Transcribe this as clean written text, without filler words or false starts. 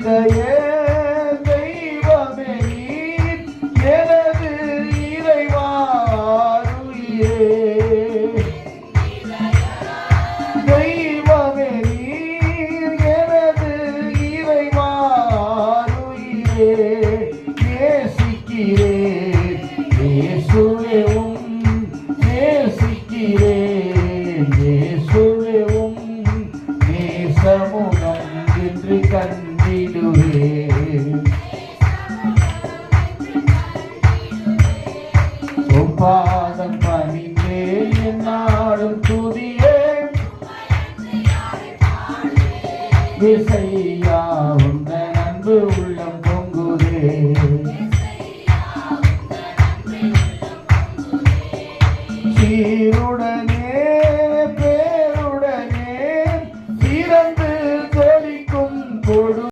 இதய தெய்வமே நீர் எனது இறைவாருயிரே தெய்வமே நீர் எனது இறைவாருயிரே நேசிக்கிறேன் இயேசுவே நேசிக்கிறேன் இயேசுவே நேசமுகம் என்று கண்டிடுவேன் பாதம் பணிந்தேன் என்னாலும் துதியே இசையா